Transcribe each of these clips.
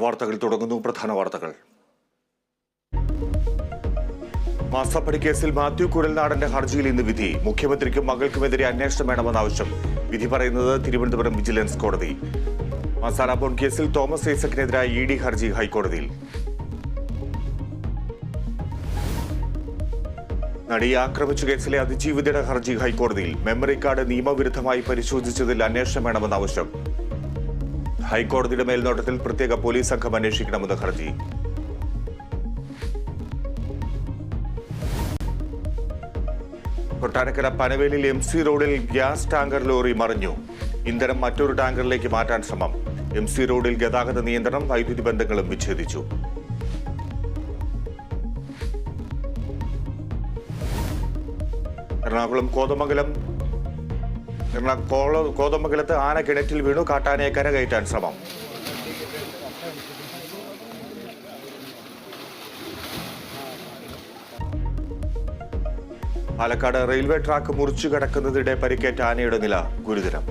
വാർത്തകൾ തുടങ്ങുന്നു. പ്രധാന വാർത്തകൾ. മാസപ്പടി കേസിൽ മാത്യു കുഴൽനാടന്റെ ഹർജിയിൽ ഇന്ന് വിധി. മുഖ്യമന്ത്രിക്കും മകൾക്കുമെതിരെ അന്വേഷണം വേണമെന്ന ആവശ്യം. വിധി പറയുന്നത് തിരുവനന്തപുരം വിജിലൻസ് കോടതി. മസാല ബോണ്ട് കേസിൽ തോമസ് ഐസക്കിനെതിരായ ED ഹർജി ഹൈക്കോടതിയിൽ. നടിയെ ആക്രമിച്ച കേസിലെ അതിജീവിതയുടെ ഹർജി ഹൈക്കോടതിയിൽ. മെമ്മറി കാർഡ് നിയമവിരുദ്ധമായി പരിശോധിച്ചതിൽ അന്വേഷണം വേണമെന്ന ആവശ്യം. ഹൈക്കോടതിയുടെ മേൽനോട്ടത്തിൽ പ്രത്യേക പോലീസ് സംഘം അന്വേഷിക്കണമെന്ന് ഹർജി. കൊട്ടാരക്കര പനവേലിൽ MC റോഡിൽ ഗ്യാസ് ടാങ്കർ ലോറി മറിഞ്ഞു. ഇന്ധനം മറ്റൊരു ടാങ്കറിലേക്ക് മാറ്റാൻ ശ്രമം. MC റോഡിൽ ഗതാഗത നിയന്ത്രണം, വൈദ്യുതി ബന്ധങ്ങളും വിച്ഛേദിച്ചു. കോതമംഗലത്ത് ആന കിണറ്റിൽ വീണു. കാട്ടാനയെ കരകയറ്റാൻ ശ്രമം. പാലക്കാട് റെയിൽവേ ട്രാക്ക് മുറിച്ചു കടക്കുന്നതിനിടെ പരിക്കേറ്റ ആനയുടെ നില ഗുരുതരം.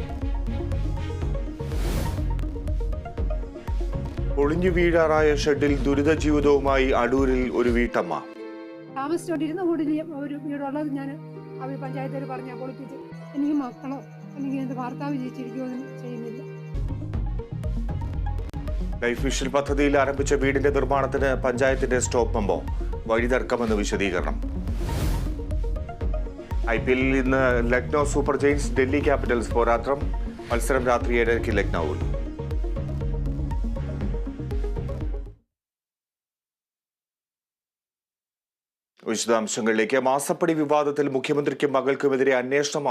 ഒളിഞ്ഞു വീഴാറായ ഷെഡിൽ ദുരിത ജീവിതവുമായി അടൂരിൽ ഒരു വീട്ടമ്മ. താമസിച്ചോണ്ടിരുന്ന ഒരു വീടുള്ളത് ഞാൻ പഞ്ചായത്തിൽ പറഞ്ഞ പൊളിപ്പിച്ച് എനിക്ക് മക്കളോ അല്ലെങ്കിൽ എന്റെ ഭർത്താവ് ജീവിച്ചിരിക്കുകയൊന്നും ചെയ്യുന്നില്ല. ലൈഫ് മിഷൻ പദ്ധതിയിൽ ആരംഭിച്ച വീടിന്റെ നിർമ്മാണത്തിന് പഞ്ചായത്തിന്റെ സ്റ്റോപ്പ് മെമ്മോ. വഴി തർക്കമെന്ന് വിശദീകരണം. IPL ഇന്ന് Lucknow super giants Delhi Capitals പോരാട്ടം. മത്സരം രാത്രി 7:30 ലക്നൌവിൽ. വിശദാംശങ്ങളിലേക്ക്. മാസപ്പടി വിവാദത്തിൽ മുഖ്യമന്ത്രിക്കും മകൾക്കുമെതിരെ അന്വേഷണം